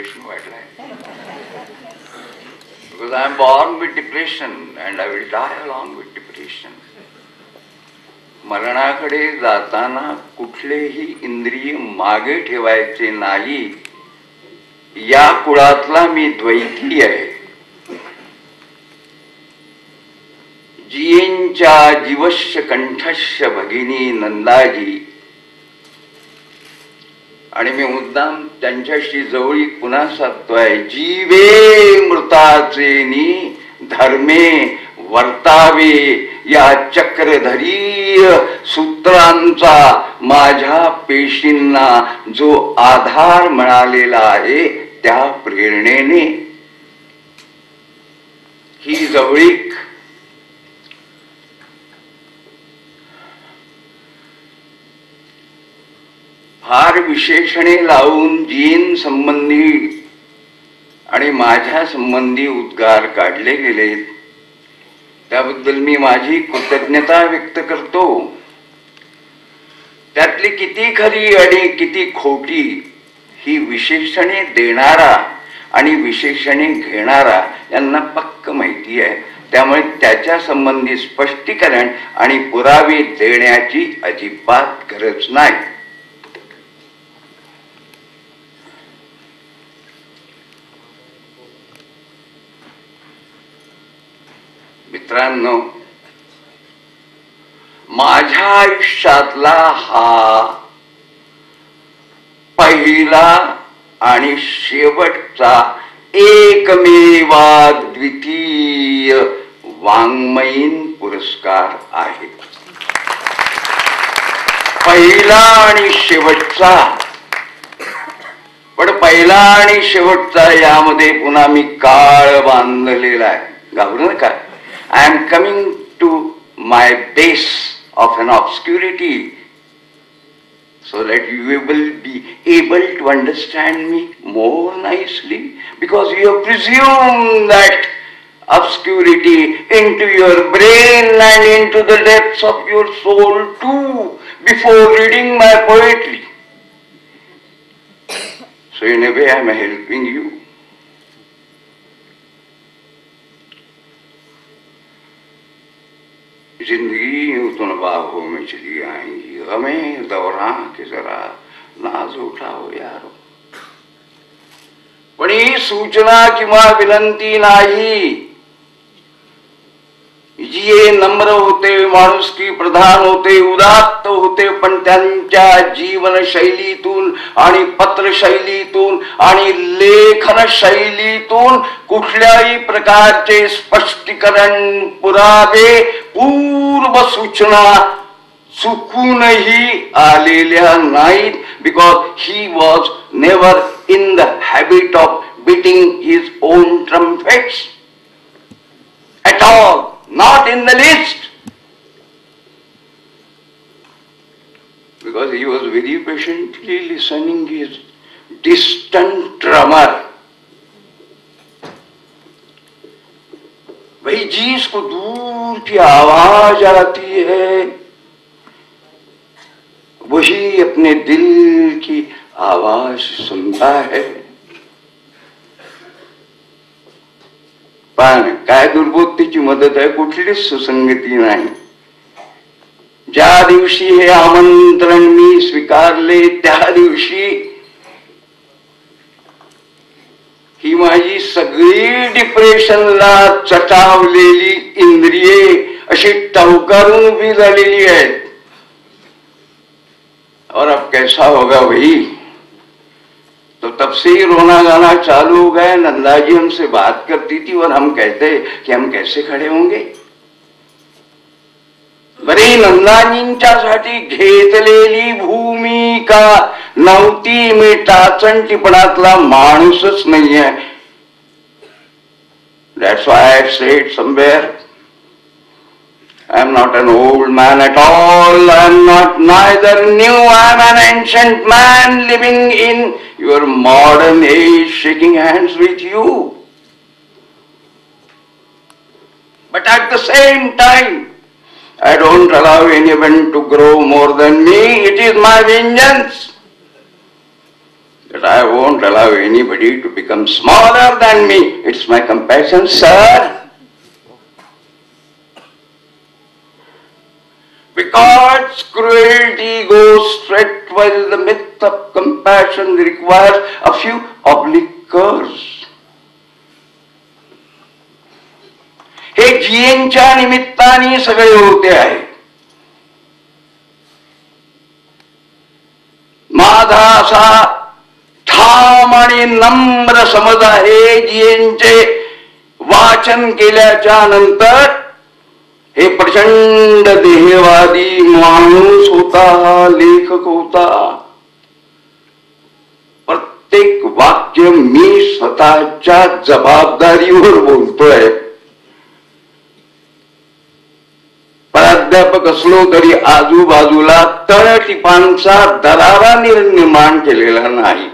Depression वाढलाय. Because I am born with depression and I will die along with depression. मरणाकडे जाताना कुठलेही इंद्रिय मागे ठेवायचे नाही. या कुळातला मी द्वैती आहे. जियेंच्या जीवस्य कंठस्य भगिनी नंदाजी. आणि मी मुद्दाम त्यांच्याशी जवळीक पुन्हा साधतोय. जीवे मृताचे धर्मे वर्तावे या चक्रधरीय सूत्रांचा माझ्या पेशींना जो आधार मिळालेला आहे त्या प्रेरणेने ही जवळीक फार विशेषणे लावून जीन संबंधी आणि माझ्या संबंधी उद्गार काढले गेले. त्याबद्दल मी माझी कृतज्ञता व्यक्त करतो. त्यातली किती खरी आणि किती खोटी ही विशेषणे देणारा आणि विशेषणे घेणारा यांना पक्क माहिती आहे. त्यामुळे त्याच्या संबंधी स्पष्टीकरण आणि पुरावे देण्याची अजिबात गरज नाही. मित्रांनो, माझ्या आयुष्यातला हा पहिला आणि शेवटचा एकमेवाद्वितीय वाङ्मयीन पुरस्कार आहे. पहिला आणि शेवटचा. पण पहिला आणि शेवटचा यामध्ये पुन्हा मी काळ बांधलेला आहे. घाबरू नका. I am coming to my base of an obscurity so that you will be able to understand me more nicely, because you have presumed that obscurity into your brain and into the depths of your soul too before reading my poetry. So in a way I am helping you. जिंदगी यूं तो बाहों में चली आएंगी, हमें दौरा के जरा नाज उठाओ यारो. पण ही सूचना किंवा विनंती नाही. जी नम्र होते, माणुसकी प्रधान होते, उदात्त होते, पण त्यांच्या जीवनशैलीतून आणि पत्रशैलीतून आणि लेखन शैलीतून कुठल्याही प्रकारचे स्पष्टीकरण, पुरावे, पूर्व सूचना चुकूनही आलेल्या नाहीत. Because he was never in the habit of beating his on trumpets at all. Not in the least, because he was very patiently listening his distant drummer. भाई जिसको दूर की आवाज आती है वही अपने दिल की आवाज सुनता है. पण काय दुर्बोधतेची मदत आहे, कुठलीच सुसंगती नाही. ज्या दिवशी हे आमंत्रण मी स्वीकारले त्या दिवशी ही माझी सगळी डिप्रेशनला चटावलेली इंद्रिये अशी टवकारून उभी झालेली आहेत. और अब कैसा होगा भाई. तो तब से ही रोना गाना चालू हो गया. नंदा जी हमसे बात करती थी और हम कहते कि हम कैसे खड़े होंगे. बरे नंदाजींच्यासाठी घेतलेली भूमिका नव्हती. मी टाचणटिपणातला माणूसच नाहीये. That's why I said somewhere, I am not an old man at all. I am not neither new. I am an ancient man living in your modern age, shaking hands with you. But at the same time, I don't allow anyone to grow more than me. It is my vengeance. that I won't allow anybody to become smaller than me. It's my compassion, sir. Because cruelty goes straight while the myth of compassion requires a few oblique curves. हे जीएनच्या निमित्ताने सगळे होते आहे. माझा असा ठाम आणि नम्र समज आहे, जीएनचे वाचन केल्याच्या नंतर हे प्रचंड देहवादी माणूस होता, लेखक होता. प्रत्येक वाक्य मी स्वतःच्या जबाबदारीवर बोलतोय. प्राध्यापक असलो तरी आजूबाजूला तळटिपांचा दरारा निर्माण केलेला नाही.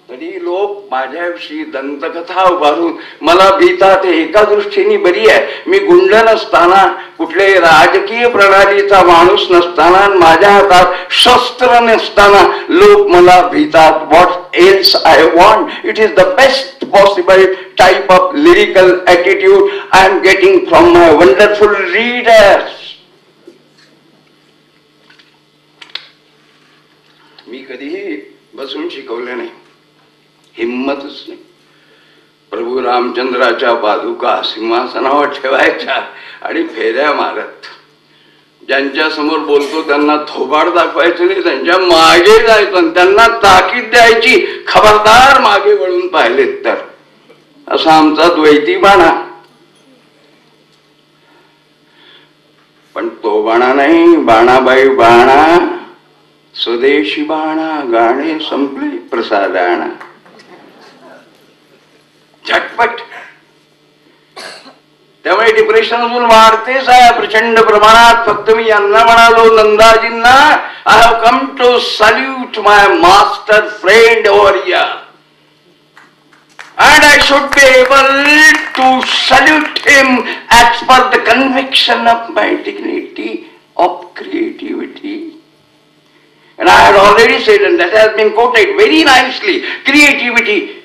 तरी लोक माझ्याविषयी दंतकथा उभारून मला भीतात. एका दृष्टीने बरी आहे. मी गुंड नसताना, कुठले राजकीय प्रणालीचा माणूस नसताना, माझ्या हातात शस्त्र नसताना लोक मला भीतात. What else I want? It is the best possible type of lyrical attitude I am getting from my wonderful readers. मी कधीही बसून शिकवले नाही, हिम्मतच नाही. प्रभू रामचंद्राच्या पादुका सिंहासनावर ठेवायच्या आणि फेऱ्या मारत. ज्यांच्या समोर बोलतो त्यांना थोबाड दाखवायचं नाही, त्यांच्या मागे जायचं आणि त्यांना ताकीद द्यायची, खबरदार मागे वळून पाहिलेत तर. असा आमचा द्वैती बाणा. पण तो बाणा नाही, बाणाबाई बाणा, स्वदेशी बाणा. गाणे संपले, प्रसादाणा. झटपट. त्यामुळे डिप्रेशन अजून वाढतेच आहे प्रचंड प्रमाणात. फक्त मी यांना म्हणालो, नंदाजींना, I have come to salute my master friend over here and I should be able to salute him as per the conviction of my dignity of creativity. And I had already said, and that has been quoted very nicely, creativity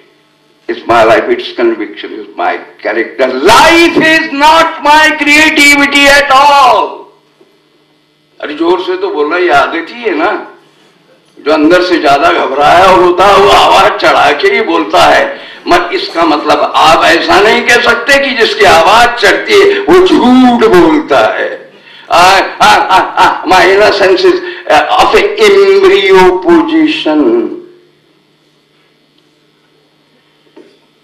is my life, its conviction is my character. Life is not my creativity at all. अरे जोर से तो बोलना, ये आदत ही है ना. जो अंदर से ज्यादा घबराया होता है वो आवाज चढ़ा के ही बोलता है. मत इसका मतलब आप ऐसा नहीं कह सकते कि जिसकी आवाज चढ़ती है वो झूठ बोलता है. My innocence is of an embryo position.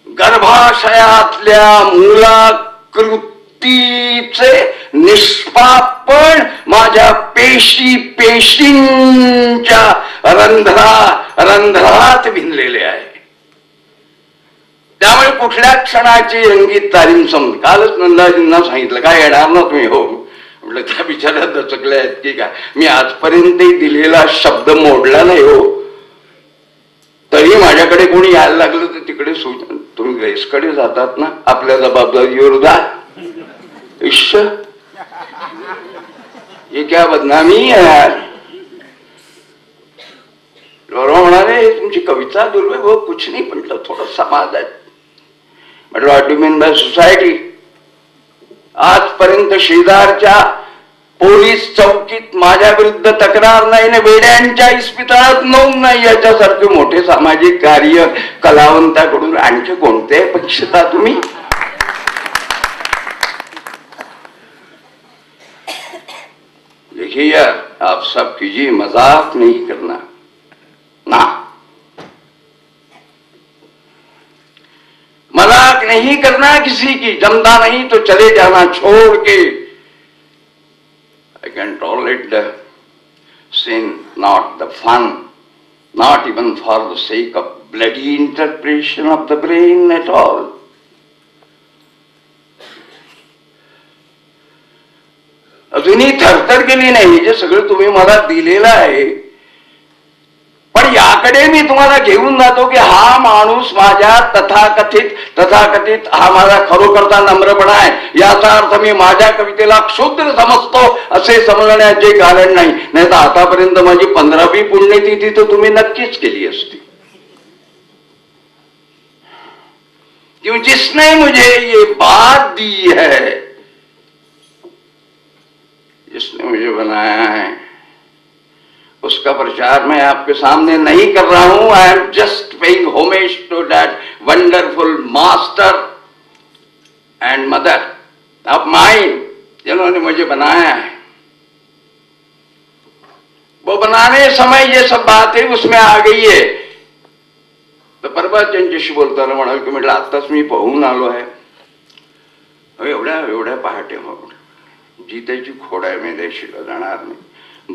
गर्भाशयातल्या मूलाकृतीचे निष्पापण माझ्या पेशींच्या रंध्रात भिनलेले आहे. त्यामुळे कुठल्या क्षणाची रंगीत तालीम समज. कालच नंदाजींना सांगितलं, काय येणार ना तुम्ही? हो म्हटलं, त्या बिचाऱ्या दचकल्या आहेत की काय? मी आजपर्यंतही दिलेला शब्द मोडला नाही हो. तरी माझ्याकडे कोणी यायला लागलं तर तिकडे तुम्ही ग्रेसकडे जातात ना, आपल्या जबाबदारीवर जा. इश्श, ये क्या बदनामी है यार. गौरव म्हणाले, तुमची कविता दुर्मिळ हो. कुछ नाही म्हटलं, थोडं समाज आहे. म्हटलं, what do mean by society? आजपर्यंत शेजारच्या पोलीस चौकीत माझ्या विरुद्ध तक्रार नाही ना, वेड्यांच्या इस्पितळात नोंद नाही. याच्यासारखे मोठे सामाजिक कार्य कलावंताकडून आणखी कोणते अपेक्षिता तुम्ही? देखिए यार, आप सब कीजिए, मजाक नहीं करना ना. मजाक नहीं करना किसी की. जमता नहीं तो चले जाना छोड़ के. I can tolerate the sin, not the fun, not even for the sake of bloody interpretation of the brain at all. अजूनही थरथर केली नाही जे सगळं तुम्ही मला दिलेलं आहे. पण याकडे मी तुम्हाला घेऊन जातो की हा माणूस माझ्या तथाकथित हा माझा खरोखरचा नम्रपणा आहे. याचा अर्थ मी माझ्या कवितेला क्षुद्र समजतो असे समजण्याचे कारण नाही. नाही तर आतापर्यंत माझी 15वी पुण्यतिथी तर तुम्ही नक्कीच केली असती. क्यों जिसने मुझे ये बात दी है, जिसने मुझे बनाया है, उसका प्रचार मैं आपके सामने नहीं कर रहा हूं. I am just paying homage to that wonderful master and mother of mind जिन्होंने मुझे बनाया है. वो बनाने समय ये सब बातें उसमें आ गई है. तर परवा त्यांच्याशी बोलताना म्हणाल की म्हटलं आत्ताच मी पाहून आलो आहे. एवढ्या एवढ्या पहाटे मग जी त्याची खोड आहे मी देशीला जाणार नाही.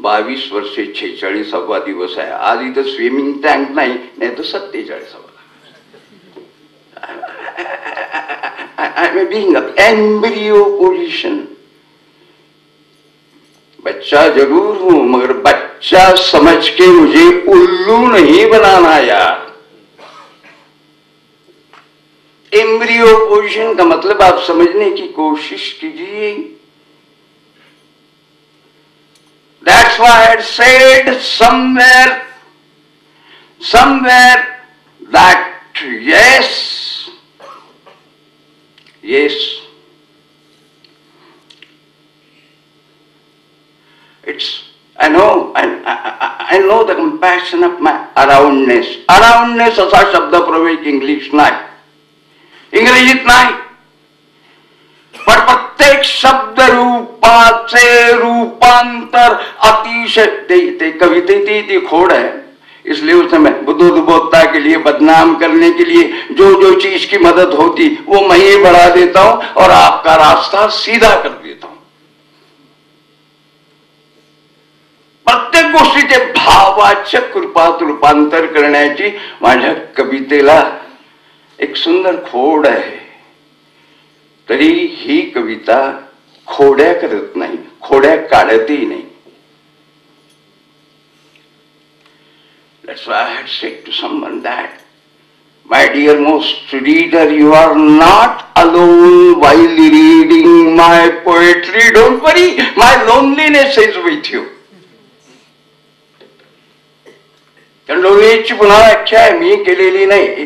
22 वर्षे 46वा दिवस आहे. आज इथं स्विमिंग टँक नाही, नाही तर 47वा. I'm being an embryo position. बच्चा जरूर हूं, मगर बच्चा समझ के मुझे उल्लू नहीं बनाना यार. एम्ब्रियो पोजिशन का मतलब आप समझने की कोशिश कीजिए. That's why I had said somewhere that yes, it's, I know the compassion of my aroundness. Aroundness असा शब्द प्रयोग इंग्लिश नाही, इंग्रजीत नाही. पण प्रत्येक शब्द रूपाचे रूपांतर अतिशय ते कवितेची ती खोड है. इसलिए उस समय बुद्धोद्बोधता के लिए, बदनाम करने के लिए जो चीज की मदद होती वो मैं ही बढ़ा देता हूं और आपका रास्ता सीधा कर देता हूं. प्रत्येक गोष्टीचे भावाचक रूपात रूपांतर करण्याची माझ्या कवितेला एक सुंदर खोड आहे. तरी ही कविता खोड्या करत नाही, खोड्या काढतही नाही. That's why I had said to someone that, my dear most reader, you are not alone while reading my poetry. Don't worry, my loneliness is with you. लोनेची पुन्हा व्याख्या मी केलेली नाही.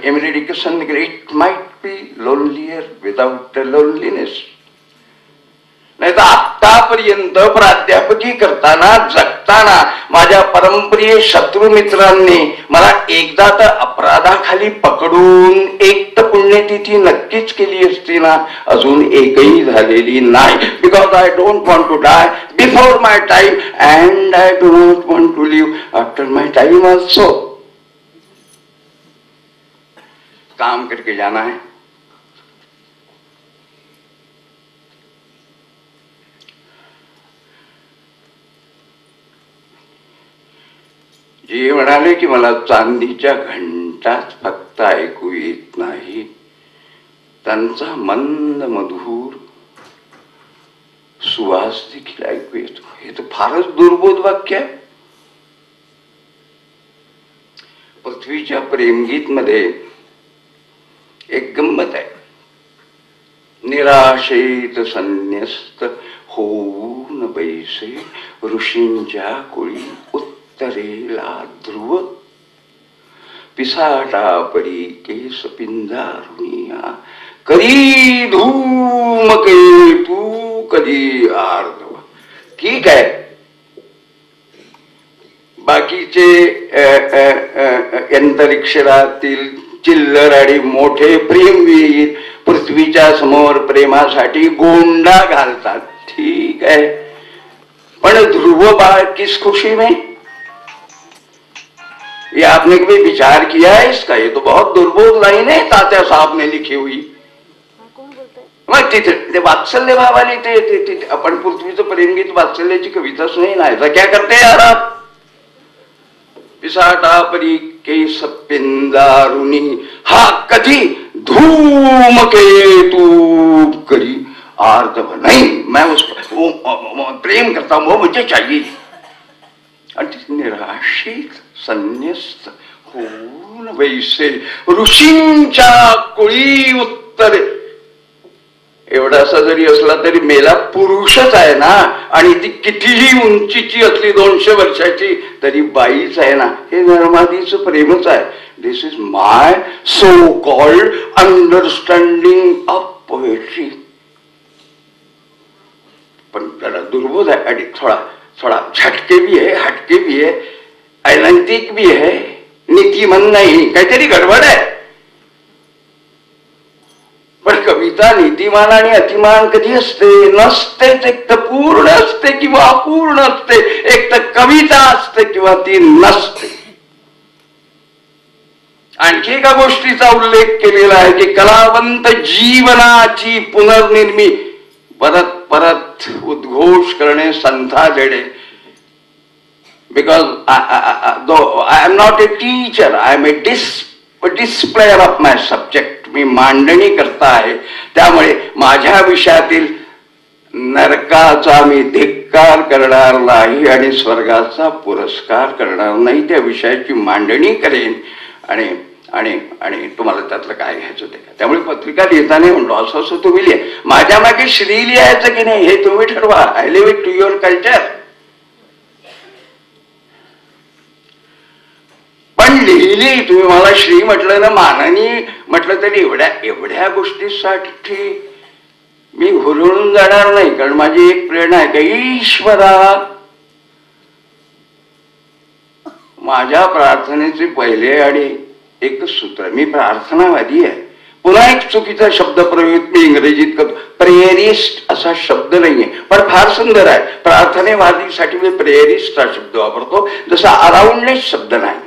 Emily Dickson, it might be lonelier without the loneliness. नाही तर आतापर्यंत प्राध्यापकी करताना, जगताना माझ्या परमप्रिय शत्रू मित्रांनी मला एकदा तर अपराधाखाली पकडून एक तर पुण्यतिथी नक्कीच केली असती ना. अजून एकही झालेली नाही. Because I don't want to die before my time and I do not want to live after my time also. काम करके जाना है. जे म्हणाले की मला चांदीच्या घंटाच फक्त ऐकू येत नाही, त्यांचा मंद मधुर सुवास देखील ऐकू येतो. हे तर फारच दुर्बोध वाक्य आहे. पृथ्वीच्या प्रेमगीत मध्ये एक गंमत आहे. निराशेत संन्यस्त होऊन बैसे ऋषींच्या कोळी उत्तरेला ध्रुव, पिसाटा परी केस पिंजारुनिया, कधी धूमकेतू कधी आर्धव. ठीक आहे, बाकीचे अंतरिक्षातील चिल्लर आणि मोठे प्रेमवीर पृथ्वीच्या समोर प्रेमासाठी गोंडा घालतात. ठीक आहे, पण ध्रुव बाळ किस खुशी में? ये आपने कभी विचार किया है इसका? ये तो बहुत दुर्बोध लाइन है तात्या साहब ने लिखी हुई. मग तिथे वात्सल्य भावाने ते आपण पृथ्वीचं प्रेमगीत वात्सल्याची कविताच नाही ना. ऐसा क्या करते यार आप? पिसाटा परी केस पिंजारुनी, हा कधी धूमकेतू करी आर्धव. नहीं, मैं उस प्रेम करता हूं, वो मुझे चाहिए. आणि निराशित संन्यस्त होऊन वैसे ऋषींच्या कुळी उत्तरे. एवढासा जरी असला तरी मेला पुरुषच आहे ना. आणि ती कितीही उंचीची असली 200 वर्षाची तरी बाईच आहे ना. हे नर्मादीचं प्रेमच आहे. This is my so-called understanding of poetry. पण त्याला दुर्बोध आहे आणि थोडा थोडा झटके भी आहे, हटके भी आहे, अनैतिक भी आहे, नीतिमन नाही, काहीतरी गडबड आहे. पण कविता नीतिमान आणि अतिमान कधी असते? नसतेच. एक तर पूर्ण असते किंवा अपूर्ण असते, एक तर कविता असते किंवा ती नसते. आणखी एका गोष्टीचा उल्लेख केलेला आहे की कलावंत जीवनाची पुनर्निर्मिती परत परत उद्घोष करणे, संथा देणे. Because I am not a teacher, I am a displayer of my subject. मी मांडणी करता आहे, त्यामुळे माझ्या विषयातील नरकाचा मी धिक्कार करणार नाही आणि स्वर्गाचा पुरस्कार करणार नाही. त्या विषयाची मांडणी करेन आणि आणि आणि तुम्हाला त्यातलं काय घ्यायचं ते. त्यामुळे पत्रिका लिहिताना म्हणतो असं असं तुम्ही लिहा, माझ्या मागे श्री लिहायचं की नाही हे तुम्ही ठरवा. I leave it to your culture. पण लिहिली तुम्ही, मला श्री म्हटलं ना, मानानी म्हटलं तरी एवढ्या गोष्टीसाठी मी हुरळून जाणार नाही. कारण माझी एक प्रेरणा आहे की ईश्वरा माझ्या प्रार्थनेचे पहिले आणि एकच सूत्र, मी प्रार्थनावादी आहे. पुन्हा एक चुकीचा शब्द प्रयोग मी इंग्रजीत करतो, प्रेयरिस्ट असा शब्द नाहीये, पण फार सुंदर आहे. प्रार्थनेवादीसाठी मी प्रेयरिस्ट हा शब्द वापरतो, जसा अराउंडनेस शब्द नाही.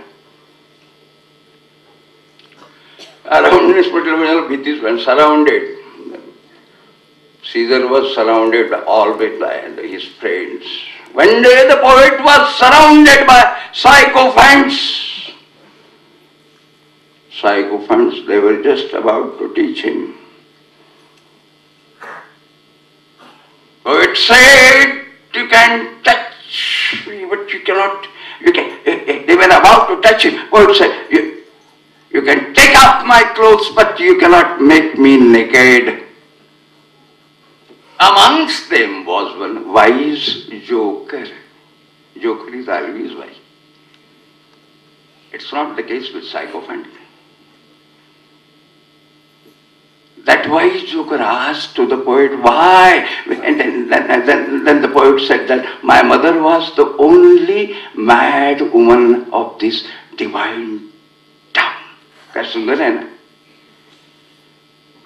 अराउंडनेस म्हटलं म्हणजे भीतीच पण surrounded. Caesar was surrounded by always by his friends. One day the poet was surrounded by sycophants. Sycophants, they were just about to teach him. Poet said, you can touch me, but you cannot, they were about to touch him. Poet said, you can take off my clothes, but you cannot make me naked. Amongst them was one wise joker. Joker is always wise. It's not the case with sycophant. That wise joker asked to the poet, why? And then the poet said that my mother was the only mad woman of this divine town. काय सुंदर आहे ना?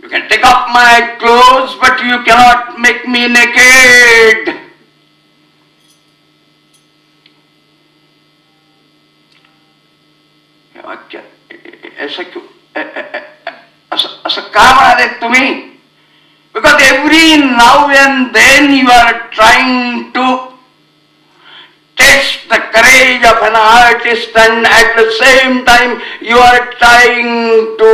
You can take off my clothes, but you cannot make me naked. ऐसा क्यों? असं का म्हणाले तुम्ही? Because every now and then you are trying to test the courage of an artist, and at the same time you are trying to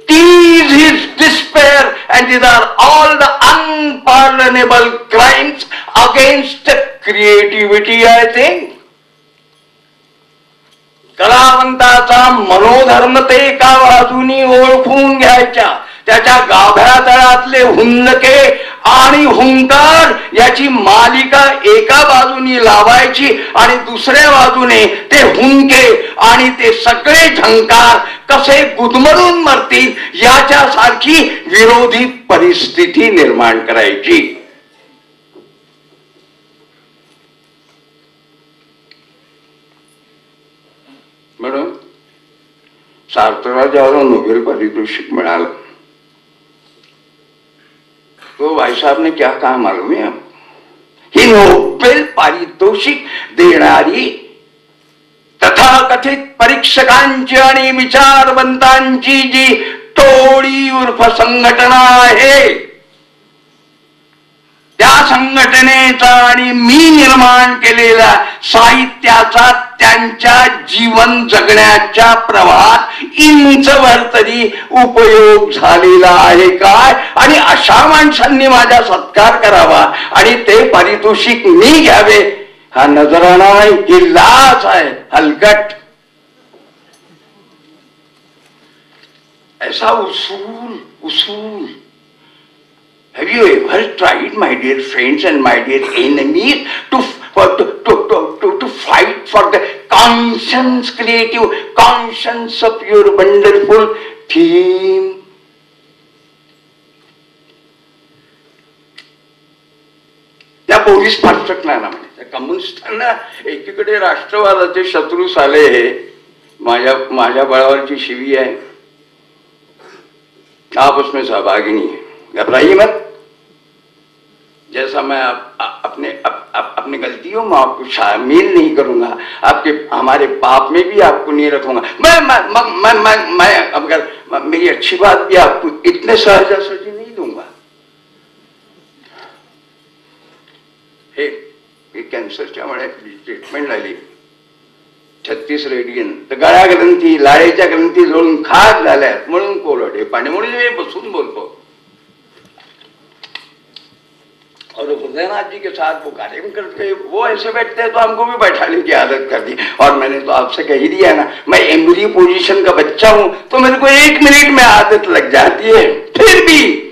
tease his despair, and these are all the unpardonable crimes against creativity, I think. कलावंताचा मनोधर्म ते एका बाजूनी ओळखून घ्यायच्या, त्याच्या गाभ्यातळातले हुंदके आणि हुंकार याची मालिका एका बाजूनी लावायची आणि दुसऱ्या बाजूने ते हुंके आणि ते सगळे झंकार कसे गुदमरून मरतील याच्यासारखी विरोधी परिस्थिती निर्माण करायची. म्हणून सार्थकला ज्याला नोबेल पारितोषिक मिळालं तो भाई साहब ने क्या कहा मालूम है? ही नोबेल पारितोषिक देणारी तथाकथित परीक्षकांची आणि विचारवंतांची जी टोळी उर्फ संघटना आहे, त्या संघटनेचा आणि मी निर्माण केलेल्या साहित्याचा त्यांच्या जीवन जगण्याच्या प्रवाहात इंचभर तरी उपयोग झालेला आहे काय? आणि अशा माणसांनी माझा सत्कार करावा आणि ते पारितोषिक मी घ्यावे हा नजराणा नाही, ही लाच आहे, हलकट. ऐसा उसूल Have you ever tried, my dear friends and my dear enemies, to fight for the creative conscience of your wonderful theme त्या पोलीस फाटक नाही ना, म्हणजे कम्युनिस्टांना एकीकडे राष्ट्रवादाचे शत्रू साले माझ्या बळावरची शिवी आहे, आप उसमें सहभागी नहीं है, घबराइए मत। जैसा मैं अपनी गलतियों में आपको शामिल नहीं करूंगा, आपके हमारे पाप में भी आपको नहीं रखूंगा। मैं अगर मेरी अच्छी बात भी आपको इतने सहजासहजी नहीं दूंगा। हे कॅन्सरच्या ट्रीटमेंट झाली 36 रेडियन, तर गळ्या ग्रंथी लाळेच्या ग्रंथी जोडून खाक झाल्यात म्हणून कोरड हे पाणी, म्हणून मी बसून बोलतो। और हृदयनाथ जी के साथ वो कार्यक्रम करते, वो ऐसे बैठते हैं तो हमको भी बैठाने की आदत कर दी। और मैंने तो आपसे कह ही दिया ना, मैं एम्ब्रियो पोजीशन का बच्चा हूं, तो मेरे को 1 मिनट में आदत लग जाती है, फिर भी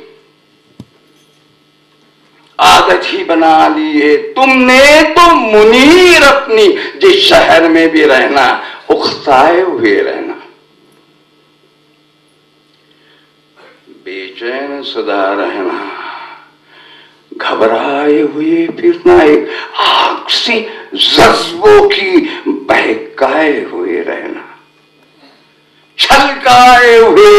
आदत ही बना ली है। तुमने तो मुनीर अपनी जिस शहर में भी रहना, उखताए हुए रहना, बेचैन सदा रहना, घबराए हुए फिरना, एक आग से जज्बों की बहकाए हुए रहना, छलकाए हुए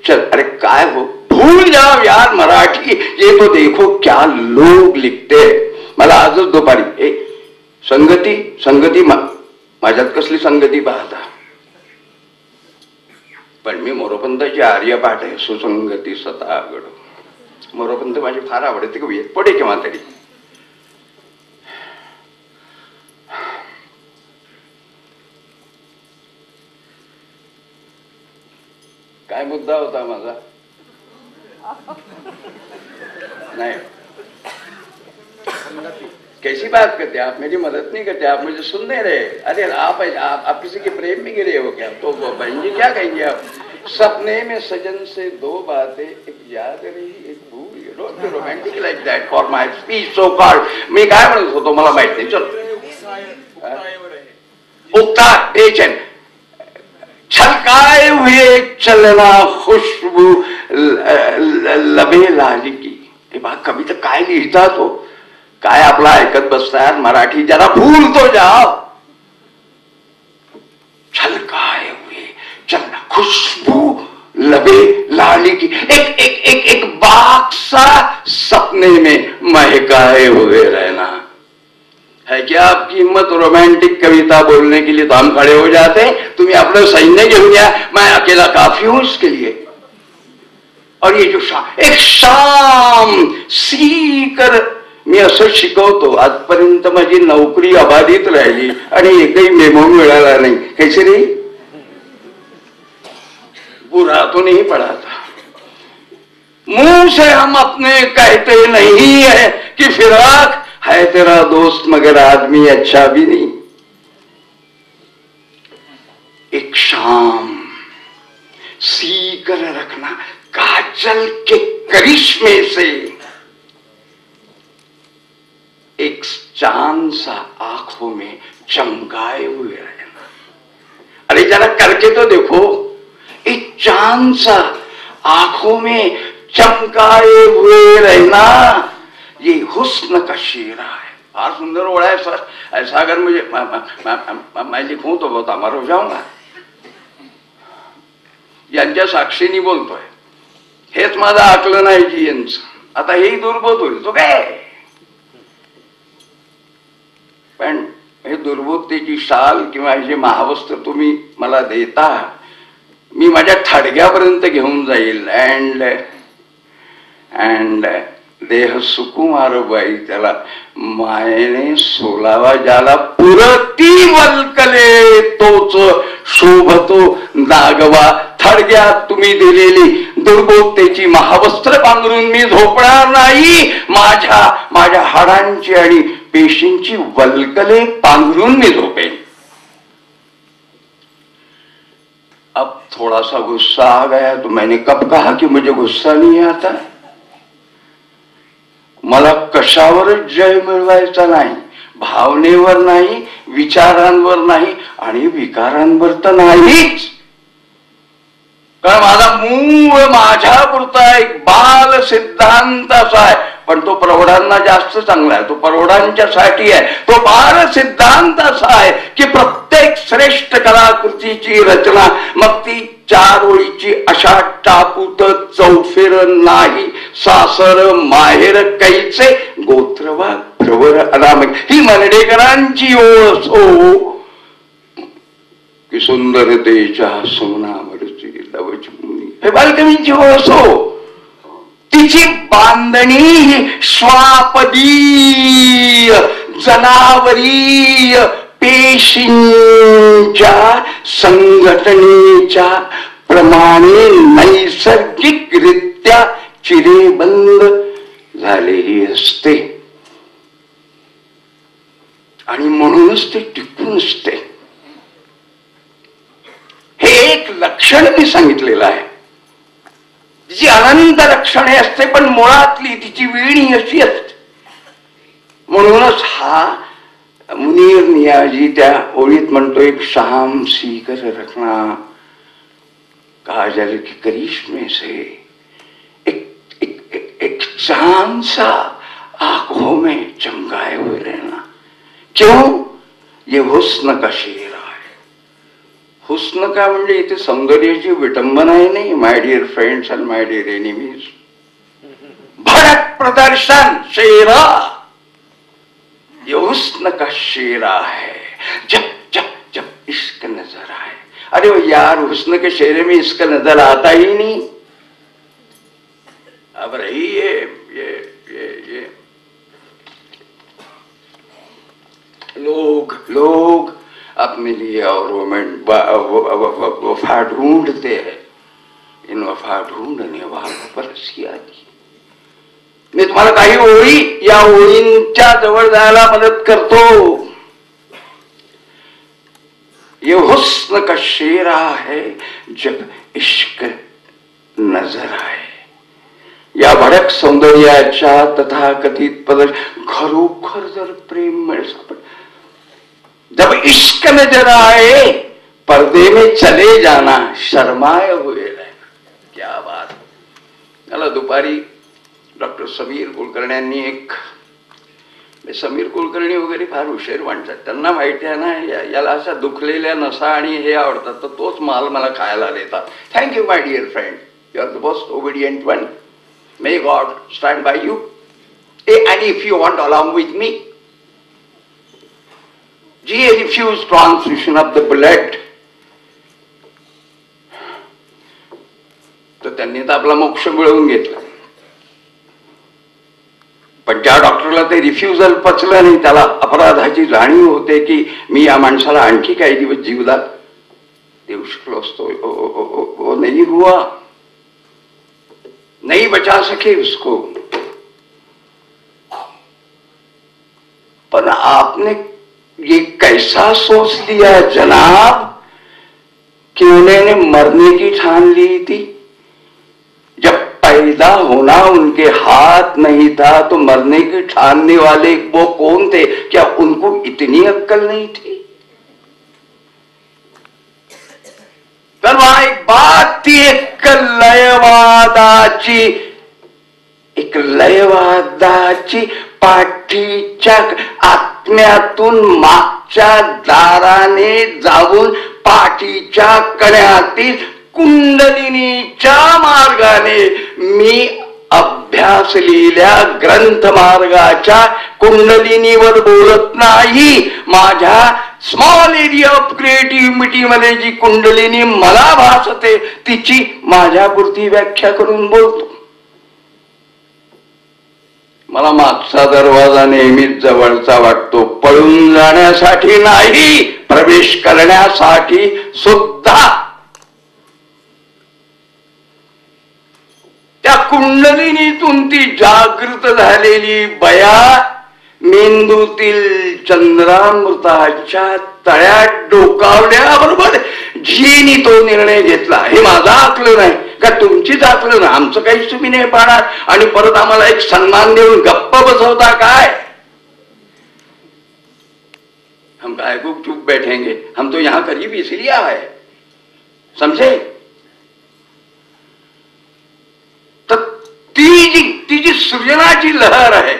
चल। अरे काय हो, भूल जाओ यार मराठी, ये तो देखो क्या लोग लिखते। मला आजच दुपारी संगती माझ्यात कसली संगती पाहता, पण मी मोरोपंताची आर्यपाठ आहे, सुसंगती सता घडो। मोरोपंत माझी फार आवडते, की येत पडे केव्हा तरी। काय मुद्दा होता माझा? नहीं, कैसी बात करते आप, मेरी मदद नहीं करते आप, मुझे सुन नहीं रहे। अरे आप किसी के प्रेम में गिरे हो क्या? तो बहन जी क्या कहेंगे आप? सपने में सजन से 2 बातें, एक याद रही एक भूल। Don't be romantic like that for my speech so called. मी काय म्हणत होतो मला माहित नाही। चल उगता बेचैन, छलकाए हुए चलना, खुशबू लबे लाली की। हे बा कवी तर काय लिहिता तो, काय आपला ऐकत बसतात मराठी, जरा भूल तो जाओ। छलकाए हुए चलना, खुशबू लबे लाली की, एक बाग सा सपने में महकाए हुए रहना। है क्या आपकी हिम्मत रोमांटिक कविता बोलने के लिए? तो हम खड़े हो जाते हैं, तुम्हें अपना सैन्य घेऊन या, मैं अकेला काफी हूं इसके लिए। और ये जो एक शाम सी कर मी असं शिकवतो, आजपर्यंत माझी नोकरी अबाधित राहिली आणि एकही मेमो मिळाला नाही। कैसे रे? बुरा तो नहीं पड़ा था। मुंह से हम अपने कहते नहीं है कि फिराक है तेरा दोस्त मगर आदमी अच्छा भी नहीं। एक शाम सी कर रखना, काजल के करिश्मे से एक चांद सा आंखों में चमकाए हुए रहना। अरे जरा करके तो देखो, एक चांद सा आंखों में चमकाए हुए रहना, ये हुस्न का शेरा है। और सुंदर ओढ़ा है सर, ऐसा अगर मुझे मैं लिखूं तो बहुत अमर हो जाऊंगा। यांच्या साक्षीनी बोलतोय, हेच माझं आकलन आहे जी यांचं। आता हेही दुर्बोध होईल तो काय, पण हे दुर्बोधतेची शाल किंवा हे जे महावस्त्र तुम्ही मला देता, मी माझ्या थडग्यापर्यंत घेऊन जाईल। अँड देह सुकुमार बाई त्याला मायेने सोलावा, ज्याला पुरती वल्कले तोच शोभतो नागवा। थडग्यात तुम्ही दिलेली दुर्बोधतेची महावस्त्र पांघरून मी झोपणार नाही, माझ्या हाडांची आणि पेशींची वल्कले पांघरून मी झोपेन। अब थोड़ा सा गुस्सा आ गया तो मैंने कब कहा कि मुझे गुस्सा नहीं आता? मला कशावरच जय मिळवायचा नाही, भावनेवर नाही, विचारांवर नाही आणि विकारांवर तर नाहीच। पण माझा मूळ माझ्यापुरता एक बाल सिद्धांत असा आहे, पण तो प्रौढांना जास्त चांगला आहे, तो प्रौढांच्यासाठी आहे. तो बाल सिद्धांत असा आहे की प्रत्येक श्रेष्ठ कलाकृतीची रचना मग ती 4 ओळीची अशा टापूत चौफेर नाही, सासर माहेर कैचे गोत्रवा प्रवर अनामिक, ही मंडेकरांची ओळ असो की सुंदरतेच्या सोनावरची लवचमुनी, हे बालकवींची ओळ असो. तिची बांधणी ही स्वापदीय जनावरीय पेशींच्या संघटनेच्या प्रमाणे नैसर्गिकरित्या चिरेबंद झालेली असते आणि म्हणूनच ते टिकून असते. हे एक लक्षण मी सांगितलेलं आहे. तिची अनंत लक्षणे असते, पण मुळातली तिची विणी अशी असते. म्हणूनच हा मुनीर नियाजी त्या ओळीत म्हणतो, एक शाम सी कर रखना काजल की करिश्मे से, एक चांद सा आंखों में चमकाए हुए रहना. क्यों? ये हुस्न का शेर है. हुस्न का म्हणजे इथे सौंदर्याची विटंबना आहे नाही, my dear friends and my dear enemies. भडक प्रदर्शन शेरा, ये हुस्न का शेरा है. जब जब जब इश्क नजर आए, अरे वो यार हुस्न के शेरे में इसका नजर आता ही नहीं. अब रही ये लोग अपने लिए और वफा ढूंढते हैं. इन वफा ढूंढने वालों पर हंसिया दी. मी तुम्हाला काही ओळी या ओळींच्या जवळ जायला मदत करतो. ये हुस्न का शेरा है जब इश्क नजर आए. या भडक सौंदर्याच्या तथाकथित पद खरोखर जर प्रेम मिळ सापड, जब इश्क नजर आए पर्दे में चले जाना शर्माए हुए रहना. क्या बात. मला दुपारी डॉक्टर समीर कुलकर्ण्यांनी एक, समीर कुलकर्णी वगैरे फार हुशार माणसं, त्यांना माहिती आहे ना याला अशा दुखलेल्या नसा आणि हे आवडतात, तर तोच माल मला खायला देतात. Thank you my dear friend, you are the most obedient one. May God stand by you. And if you want along with me, GA refused transfusion of the blood. तर त्यांनी तर आपला मोक्ष मिळवून घेतला. पण ज्या डॉक्टरला ते रिफ्युजल पचलं नाही, त्याला अपराधाची जाणीव होते की मी या माणसाला आणखी काही दिवस जीवदान देऊ शकलो असतो. वो नहीं हुआ, नहीं बचा सके उसको. पर आपने ये कैसा सोच लिया जनाब कि उन्होंने मरने की ठान ली थी. जब पैदा होना उनके हाथ नहीं था तो मरने की ठानने वाले वो कौन थे? क्या उनको इतनी अक्कल नहीं थी? तर वहां एक बात थी, एक लयवादाची पाठीच्या आत्म्यातून मागच्या दाराने जाऊन पाठीच्या कण्यातील कुंडलिनीच्या मार्गाने मी अभ्यासलेल्या ग्रंथ मार्गाच्या कुंडलिनीवर बोलत नाही. माझ्या स्मॉल एरिया ऑफ क्रिएटिव्हिटी मध्ये जी कुंडलिनी मला भासते तिची माझ्यापुरती व्याख्या करून बोलतो. मला मागचा दरवाजा नेहमीच जवळचा वाटतो, पळून जाण्यासाठी नाही, प्रवेश करण्यासाठी सुद्धा. त्या कुंडलिनीतून ती जागृत झालेली बया मेंदूतील चंद्रामृताच्या तळ्यात डोकावल्याबरोबर झीनी तो निर्णय घेतला. हे माझा आकलन नाही का तुमचीच आकलन? आमचं काहीच तुम्ही नाही पाहणार आणि परत आम्हाला एक सन्मान देऊन गप्प बसवता काय? हम काय को चुप बैठेंगे? हम तो यहां करीब इसलिए आए, समझे? सृजनाची लहर आहे.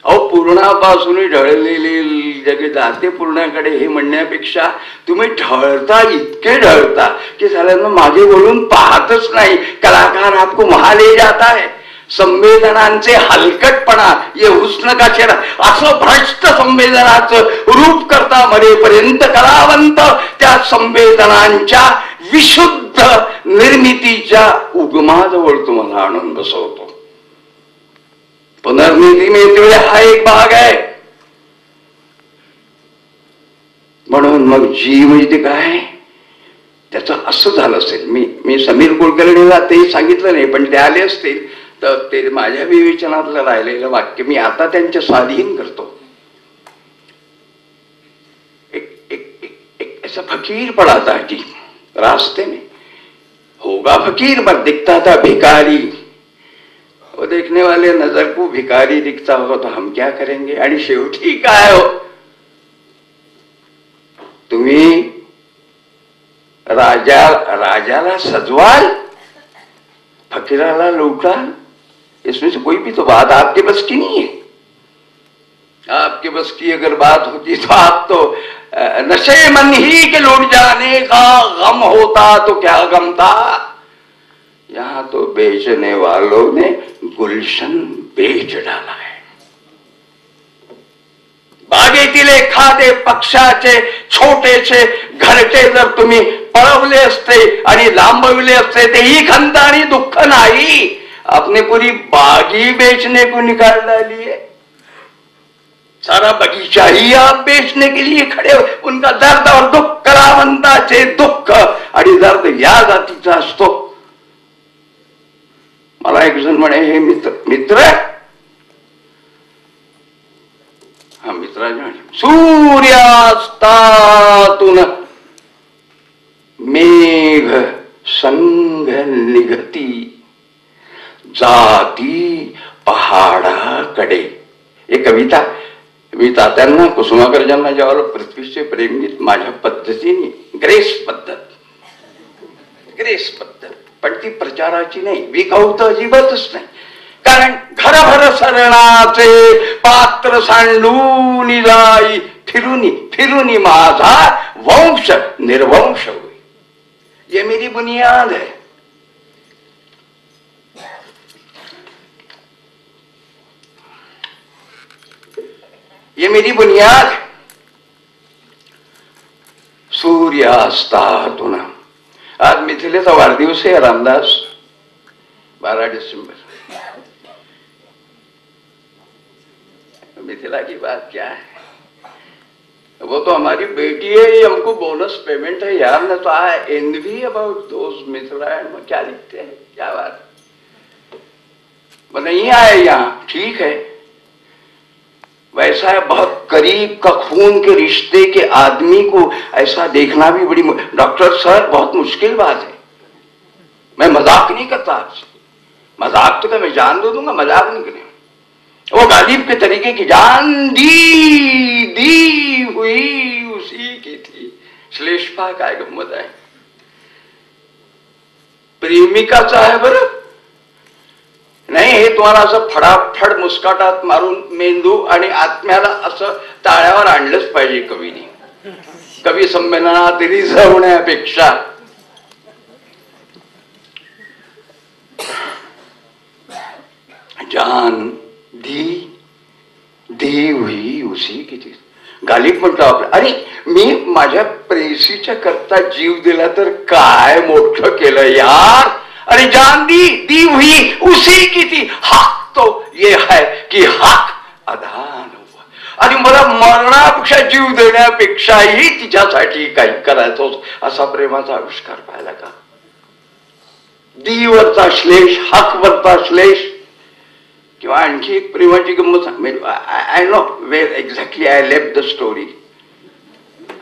अहो पूर्णापासून ढळलेली जग जाते पूर्णाकडे हे म्हणण्यापेक्षा तुम्ही ढळता, इतके ढळता की साल्यांना मागे वळून पाहतच नाही. कलाकार आपको वहां ले जाता है. संवेदनांचे हलकटपणा ये हुस्न का चेहरा, असं भ्रष्ट संवेदनाचं रूप करता मरेपर्यंत कलावंत त्या संवेदनांच्या विशुद्ध निर्मितीच्या उगमाजवळ तुम्हाला आणून बसवतो. पुनर्निर्मिती मिळते हा एक भाग आहे. म्हणून मग जी म्हणजे ते काय, त्याचं असं झालं असेल. मी समीर कुलकर्णीला ते सांगितलं नाही, पण ते आले असतील तर ते माझ्या विवेचनातलं राहिलेलं वाक्य मी आता त्यांच्या स्वाधीन करतो. एक ऐसा फकीर पड़ा था जी रास्ते में, होगा फकीर पर दिखता था भिखारी. वो देखने वाले नजर को भिखारी दिखता होगा तो हम क्या करेंगे. आणि शेवटी काय हो, तुम्ही राजाला सजवाल, फकीराला लूटाल. इसमें से कोई भी तो बात आपके बस की नहीं है. आपके बस की अगर बात होती तो आप तो नशे मन ही के लौट जाने का गम होता तो क्या गम था. यहां तो बेचने वालों ने गुलशन बेच डाला है. बागेतील एखादे पक्षाचे छोटेसे घरटे जर तुम्ही पळवले असते आणि लांबविले असते ते ही खंत आणि दुःख नाही. आपने पूरी बागी बेचने को निकाल डाली है. सारा बगीचा ही आप बेचने के लिए खड़े हो. उनका दर्द और दुःख कलावंताचे दुःख आणि दर्द या जातीचा असतो. मला एक जण म्हणे, हे मित्र हा मित्राच्या सूर्यास्तातून मेघ संघ निघती जाती पहाडाकडे. एक कविता मी तात्यांना कुसुमाग्रजांना जेव्हा पृथ्वीचे प्रेमगीत माझ्या पद्धतीने ग्रेस पद्धत पण ती प्रचाराची नाही, विकवत अजिबातच नाही. कारण घरभर सरणाचे पात्र सांडून जाई फिरूनी माझा वंश निर्वंश होई. ये मेरी बुनियाद है. ये मेरी बुनियाद. सूर्यास्तातून. आज मिथिलेचा वाढदिवस है रामदास, 12 दिसंबर. मिथिला की बात क्या है, वो तो हमारी बेटी है, ये हमको बोनस पेमेंट है यार. न तो I envy about those Mithila and क्या लिखते हैं, क्या बात. वो नहीं आए यहाँ, ठीक है. वैसा है बहुत करीब का खून के रिश्ते के आदमी को ऐसा देखना भी बड़ी. डॉक्टर सर बहुत मुश्किल बात है. मैं मजाक नहीं करता आपसे. मजाक तो क्या मैं जान दे दूंगा, मजाक नहीं करें. वो गालिब के तरीके की जान दी हुई उसी की थी. श्लेषपा काय गंमत आहे. प्रेमिकाचा आहे बरं नाही. हे तुम्हाला असं फडाफड मुस्काटात मारून मेंदू आणि आत्म्याला असं ताळ्यावर आणलंच पाहिजे कवीने. कवी संमेलनात रिझवण्यापेक्षा जान दी हुई उसी की थी. गालिब म्हणतो आपलं. आणि मी माझ्या प्रेयसीच्या करता जीव दिला तर काय मोठं केलं यार. अरे जान दी हुई उसी की थी. हक तो ये है कि हक अदा हुआ. आणि मला मरणापेक्षा जीव देण्यापेक्षाही तिच्यासाठी काही करायचं असा प्रेमाचा आविष्कार पाहिला का. दीवरचा श्लेष, हकवरचा श्लेष. किंवा आणखी एक प्रेमाची गंमत. I know where exactly I left the story.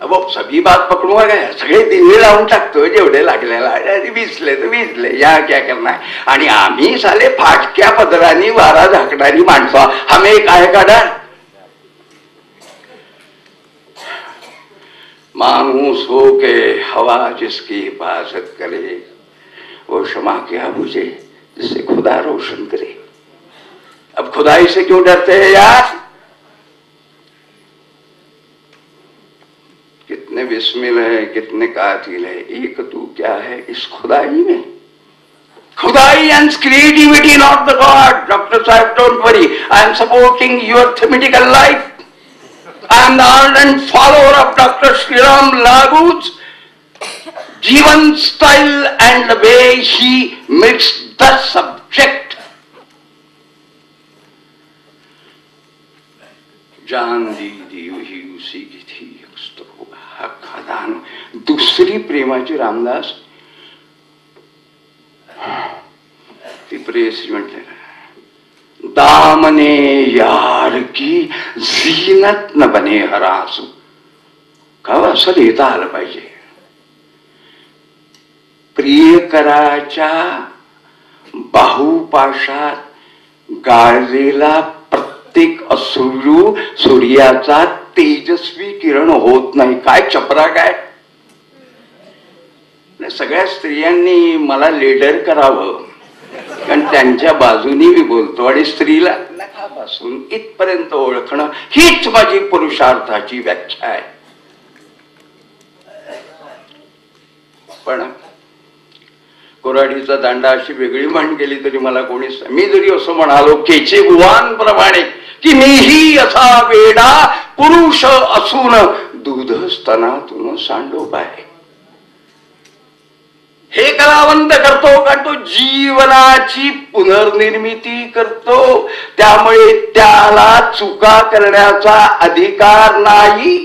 अब सभी बात पकडू गया, सगळे दिवे लावून टाकतो जेवढे लागलेला. विसले तर विसले, या क्या करणार. आणि आम्ही साले फाटक्या पदरांनी वारा झाकणारी माणसं. हमें काय काढा. माणूस हो के हवा जिसकी हिफाजत करे वो क्षमा क्या बुझे जिससे खुदा रोशन करे. खुदाई से क्यों डरते हैं यार? कितने बिस्मिल है, कितने कातिल है, एक तू क्या है इस खुदाई में? खुदाई and creativity, not the God. Dr. Sahib, don't worry. I am supporting your thematical life. I am the ardent follower of Dr. Sriram Lagu's Jivan style and the way he mixed the subject. जान दी वही उसी की थी खदान. दुसरी प्रेमाची रामदास ती प्रेयसी म्हणते, दामने यार की झीनत न बने हरासू. का असं लिहिता आलं पाहिजे. प्रियकराच्या बाहुपाशात गाळलेला प्रत्येक अश्रू सूर्याचा तेजस्वी किरण होत नाही. काय चपरा काय. सगळ्या स्त्रियांनी मला लीडर करावं, कारण त्यांच्या बाजूनी मी बोलतो. आणि स्त्रीला नखापासून इथपर्यंत ओळखणं हीच माझी पुरुषार्थाची व्याख्या आहे. पण कोराडीचा दांडा अशी वेगळी म्हण केली तरी मला कोणी, मी जरी असं म्हणालो केचे गुवान प्रमाणे की मीही असा वेडा पुरुष असून दूध स्तनातून सांडोबा आहे. हे कलावंत करतो का तो जीवनाची पुनर्निर्मिती करतो. त्यामुळे त्याला चुका करण्याचा अधिकार नाही.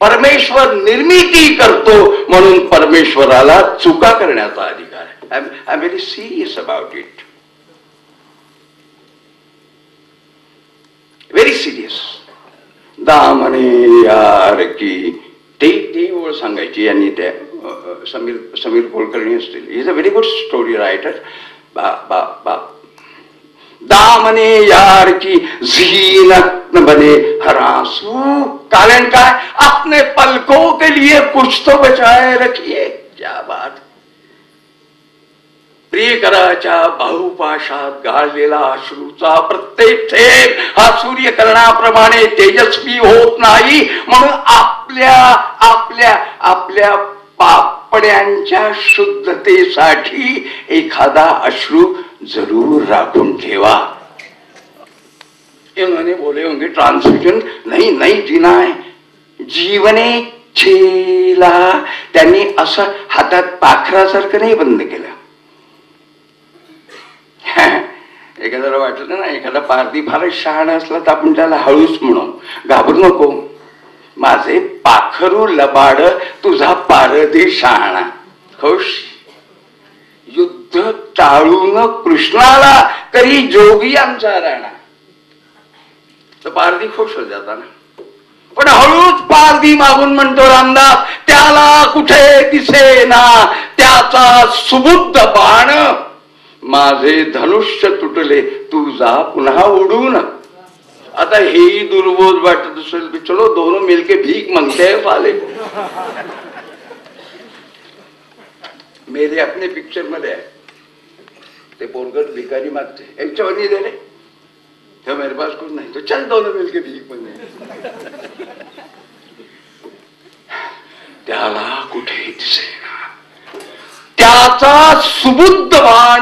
परमेश्वर निर्मिती करतो म्हणून परमेश्वराला चुका करण्याचा अधिकार आहे. I am very serious about it. Very serious. दामने यार की ती ओळ सांगायची यांनी त्या समीर कुलकर्णी असतील. Is a very good story writer. दामने यार की जीनत न बने हरासू. कारण काय, अपने पलकों के लिए कुछ तो बचाए रखिए. क्या बात. प्रियकराच्या बाहुपाशात गाळलेला अश्रूचा प्रत्येक थेंब हा सूर्यकिरणाप्रमाणे तेजस्वी होत नाही. म्हणून आपल्या आपल्या आपल्या पापड्यांच्या शुद्धतेसाठी एखादा अश्रू जरूर राखून ठेवा. इन्होंने बोले होंगे ट्रांसफ्यूजन नहीं जीना है. जीवने छेला त्यांनी असं हातात पाखरासारखं नाही बंद केलं. एखाद्याला वाटलं ना एखादा पारधी फारच शहाणा असला तर आपण त्याला हळूच म्हणू, घाबरू नको, माझे पाखरू लबाड तुझा पारधी शहाणा. खुश. युद्ध टाळून कृष्णाला करी जोगी आमचा राणा. तर पारधी खुश हो जाता ना. पण हळूच पारधी मागून म्हणतो रामदास, त्याला कुठे दिसेना त्याचा सुबुद्ध बाण. माझे धनुष्य तुटले तू जा पुन्हा उडून. आता हेही दुर्बोध वाटत असेल, चलो दोनों मिलके भीक मांगते हैं साले. मेरे अपने पिक्चर मध्ये आहे ते पोरगट भिकारी मागते, एक चवनी दे रे, तो मेरे पास कुछ नहीं, तो चल दोनों मिलके भीक मांगे. त्याला कुठे दिसेना त्याचा सुबुद्ध बाण.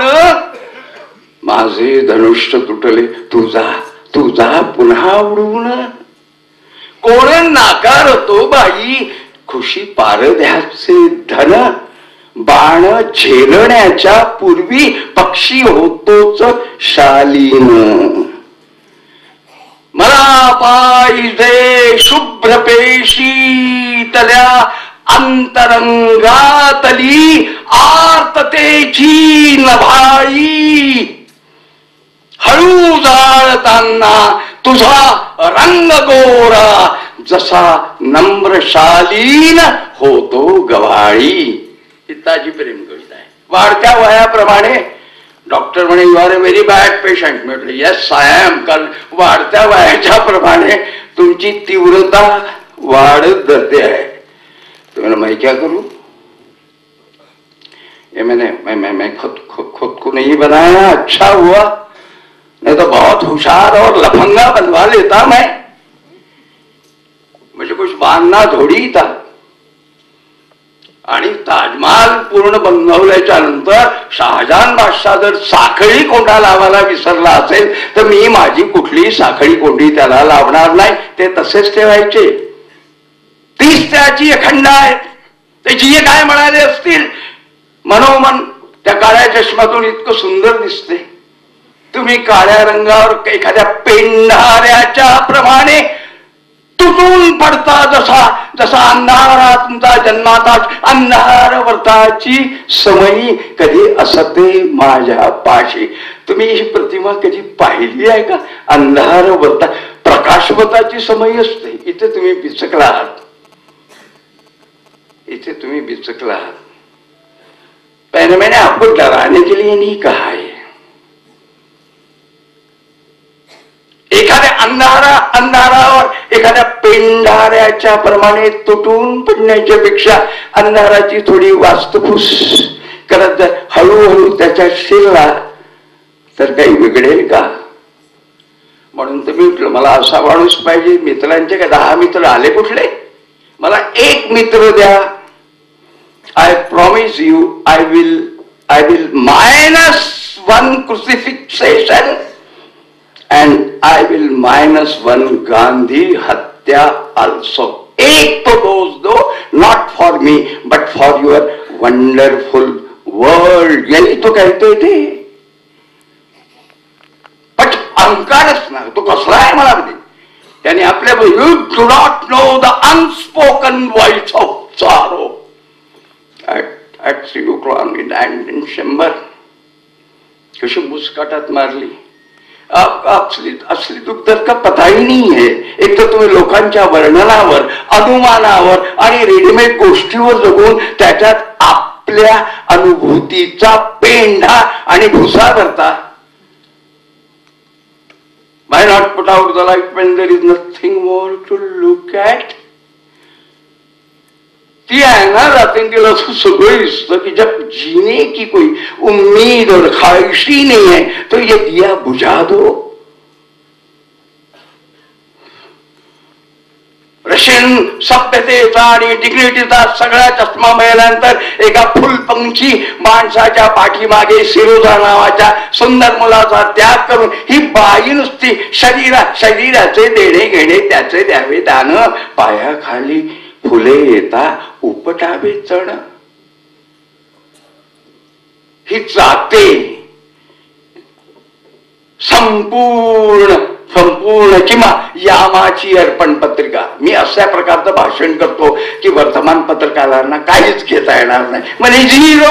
माझे धनुष्य तुटले तुझा पुन्हा उडवून. कोण नाकारतो बाई खुशी पारध्याचे धन. बाण झेलण्याच्या पूर्वी पक्षी होतोच शालीन. मला पाहिजे शुभ्र पेशी तल्या अंतरंगातली आर्ततेची नभाळी. हळू जाळताना तुझा रंग गोरा जसा नम्रशालीन होतो गवाळी. हिताची प्रेम कविता आहे. वाढत्या वयाप्रमाणे डॉक्टर म्हणे you are a very bad patient. म्हटलं येस आय एम. कारण वाढत्या वयाच्या प्रमाणे तुमची तीव्रता वाढत जाते आहे. तो मैंने मैं क्या करूं, ये मैं खुद को नहीं बनाया. अच्छा हुआ नहीं तो बहुत होशियार और लफंगा बनवा लेता मैं, मुझे कुछ बांधना थोडी था. आणि ताजमहाल पूर्ण बनवल्याच्या नंतर शहाजहान बादशाह जर साखळी कोंडा लावायला विसरला असेल तर मी माझी कुठली साखळी कोंडी त्याला लावणार नाही, ते तसेच ठेवायचे. तीच त्याची अखंड आहे. ते जी काय म्हणाले असतील मनोमन त्या काळ्या चष्म्यातून इतकं सुंदर दिसते. तुम्ही काळ्या रंगावर एखाद्या पेंढाऱ्याच्या प्रमाणे तुटून पडता, जसा जसा अंधारा तुमचा जन्माचा अंधार वर्ताची समयी कधी असते माझ्या पाशी. तुम्ही ही प्रतिमा कधी पाहिली आहे का? अंधार वर्ता प्रकाशवताची समयी असते. इथे तुम्ही बिचकला आहात, इथे तुम्ही बिचकला आहात. पहले मैंने आपको डराने के लिए नहीं कहा है. एखाद्या अंधारावर एखाद्या पेंढाऱ्याच्या प्रमाणे तुटून पडण्याच्या पेक्षा अंधाराची थोडी वास्तुपूस करत जर हळूहळू त्याच्या शिरला तर काही बिघडेल का? म्हणून तुम्ही म्हटलं मला असा माणूस पाहिजे. मित्रांचे का 10 मित्र आले कुठले? मला एक मित्र द्या. I promise you I will -1 crucifixion and I will -1 Gandhi हत्या also. एक तो दोष दो, not for me but for your wonderful world. यही तो कहते थे. पण अहंकारच ना तो कसला आहे मला माहिती. त्याने आपल्या you do not know the unspoken voice of sorrow. At 3 o'clock in December कशी मुस्काटात मारली. असली दुःख का पता ही नहीं है. एक तर तुम्ही लोकांच्या वर्णनावर, अनुमानावर आणि रेडीमेड गोष्टीवर जगून त्याच्यात आपल्या अनुभूतीचा पेंढा आणि भुसा करता. Why not put out the light when there is nothing more to look at? ती आहे ना रात्री तिला सगळं दिसतं की जब जीने की कोई उम्मीद और ख्वाहिशी नहीं है तो ये दिया बुझा दो. रशियन सभ्यतेचा आणि डिग्निटीचा सगळा चष्मा मिळाल्यानंतर एका फुलपंखी माणसाच्या पाठीमागे सिरोजा नावाच्या सुंदर मुलाचा त्याग करून ही बाई नुसती शरीराचे देणे घेणे, त्याचे द्यावे दान, पायाखाली फुले येता उपटावे चढ. ही जाते संपूर्ण किंवा यामाची अर्पण पत्रिका. मी अशा प्रकारचं भाषण करतो की वर्तमान पत्रकारांना काहीच घेता येणार नाही. म्हणजे 0.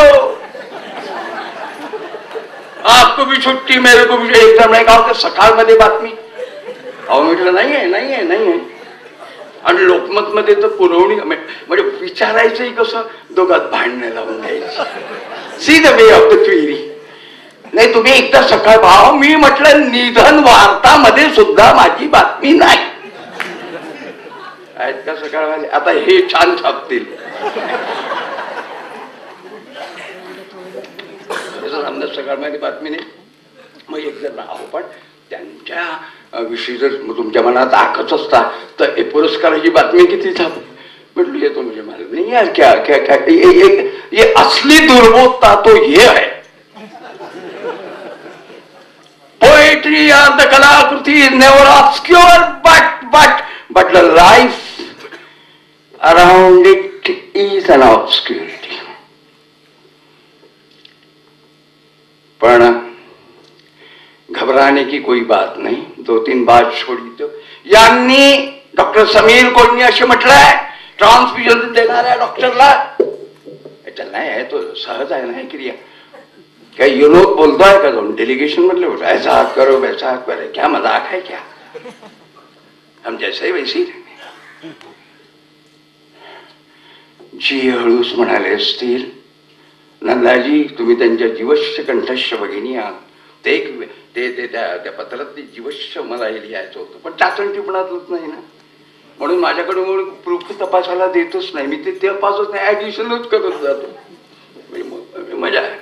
आपको भी छुट्टी मेरे को भी एकदम नाही का सकाळ मध्ये बातमी. अहो म्हटलं नाहीये. आणि लोकमत मध्ये तर पुरवणी म्हणजे विचारायचंही कसं, दोघात भांडणं लावून द्यायची. See the way of the query. नाही तुम्ही एकदा सकाळ भाव मी म्हटलं निधन वार्तामध्ये सुद्धा माझी बातमी नाही. आहेत का सकाळवाले? आता हे छान छापतील. सकाळमध्ये बातमी नाही. मग एकदा अहो पण त्यांच्या विषयी जर तुमच्या मनात आखच असता तर पुरस्काराची बातमी किती छाप. म्हटलं येतो म्हणजे मला नाही यार क्या क्या क्या ये असली दुर्बोधता तो ये है. पोएट्री और द कलाकृति is never obscure but the life around it is an obscurity. पण घबराने की कोई बात नहीं. 2-3 बात छोड़ी तो यांनी डॉक्टर समीर कोणी असे म्हटलंय ट्रान्सफ्युजन देणाऱ्या डॉक्टरला नाही आहे तो सहज आहे ना क्रिया. क्या ये लोग बोलता है का तुम डेलीगेशन मतलब ऐसा हाथ करो वैसा हाथ करे, क्या मजाक है क्या? हम जैसे ही वैसे ही रहेंगे. जी हळूच म्हणाले असतील नंदाजी तुम्ही त्यांच्या जीवश्य कंठस्थ भगिनी आहात. ते त्या पत्रात जीवश्य मला हे लिहायचं होतं पण टाचण टिपणातच नाही ना. म्हणून माझ्याकडून प्रूफ तपासायला देतच नाही. मी ते तपासच नाही, ऍडिशनच करत जातो. मजा आहे.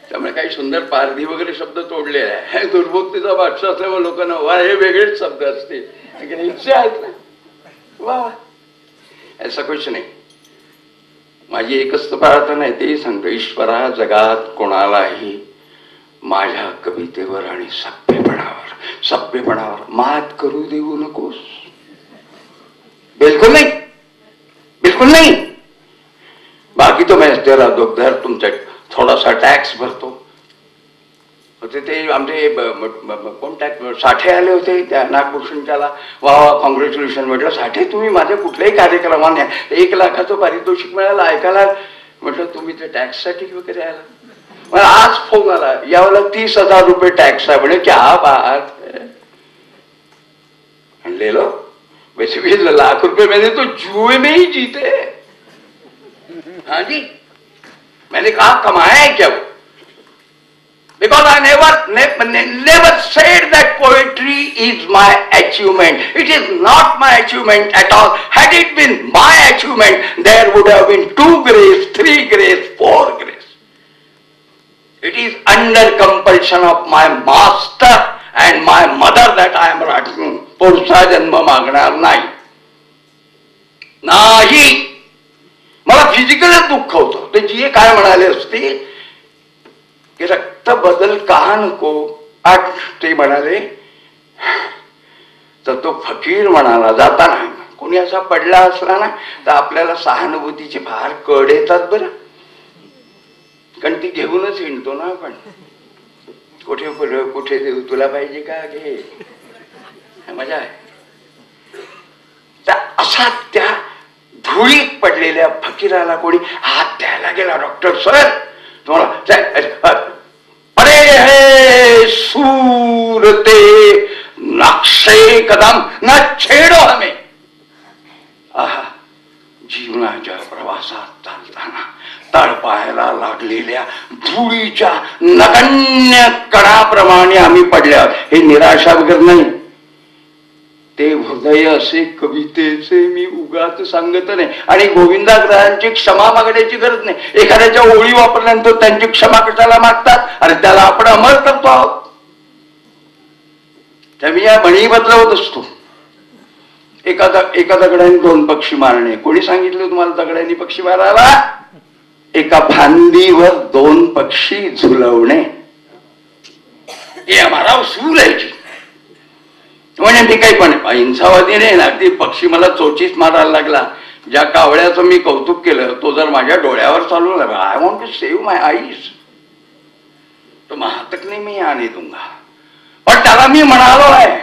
त्यामुळे काही काही सुंदर पारधी वगैरे शब्द तोडले आहे. दुर्बुद्धीचा बादशाह असल्यामुळे लोकांना वा हे वेगळेच शब्द असतील इच्छा आहेत ना. वा ऐसा कुछ नाही. माझी एकच प्रार्थना आहे, ते सांगतो, ईश्वरा जगात कोणालाही माझ्या कवितेवर आणि सभ्यपणावर मात करू देऊ नकोस. बिलकुल नाही, बिलकुल नाही. बाकी तो मैं तेरा दुखधर तुमचा थोडासा टॅक्स भरतो होते. ते आमचे कोण टॅक्स साठे आले होते त्या नागभूषणच्याला. वा कॉंग्रॅच्युलेशन म्हटलं. साठे तुम्ही माझ्या कुठल्याही कार्यक्रमाने 1 लाखाचं पारितोषिक मिळालं ऐकायला. म्हटलं तुम्ही ते टॅक्ससाठी वगैरे आला. मला आज फोन आला, यावेळेला 30,000 रुपये टॅक्स आहे म्हणे. क्या बात ले लो, वैसे भी लाख रुपए मैंने तो जुए में ही जीते. हाँ जी, मैंने कहा कमाया है क्या वो? Because I never said that poetry is my achievement. It is not my achievement at all. Had it been my achievement, there would have been 2 grace, 3 grace, 4 grace. It is under compulsion of my master and my mother that I am writing. पुढचा जन्म मागणार नाही. मला फिजिकलच दुःख होतं. ते जी काय म्हणाले असतील की रक्त बदल का नको आठ, ते म्हणाले. तर तो फकीर म्हणाला जाताना, कोणी असा पडला असला ना तर आपल्याला सहानुभूतीचे फार कड येतात बरं. कारण ती घेऊनच हिंडतो ना आपण. कुठे कुठे देऊ, तुला पाहिजे का, घे, मजा आहे. असा त्या धुळीत पडलेल्या फकीराला कोणी हात द्यायला गेला. डॉक्टर सर तुम्हाला, अरे हे सूरते नक्षे कदम न छेडो हमें. आहा, जीवनाच्या प्रवासात चालताना तळपायाला लागलेल्या धुळीच्या नगण्य कणाप्रमाणे आम्ही पडल्यावर हे निराशा वगैरे नाही. ते हृदय असे कवितेचे मी उगाच सांगत नाही. आणि गोविंदाग्रहांची क्षमा मागण्याची गरज नाही. एखाद्याच्या ओळी वापरल्यानंतर त्यांची क्षमा कशाला मागतात? अरे त्याला आपण अमर करतो आहोत. त्या मी या म्हणी बदलवत असतो. एका दगडाने 2 पक्षी मारणे. कोणी सांगितलं तुम्हाला दगडाने पक्षी मारायला? एका फांदीवर 2 पक्षी झुलवणे हे आम्हाला उसूल आहे. म्हणजे मी काही पण हिंसावादी नाही ना. ती पक्षी मला चोचीच मारायला लागला. ज्या कावळ्याचं मी कौतुक केलं तो जर माझ्या डोळ्यावर चालू लागला, I want to save my eyes, तो महातक नाही मी आने दूंगा. पण त्याला मी म्हणालो आहे,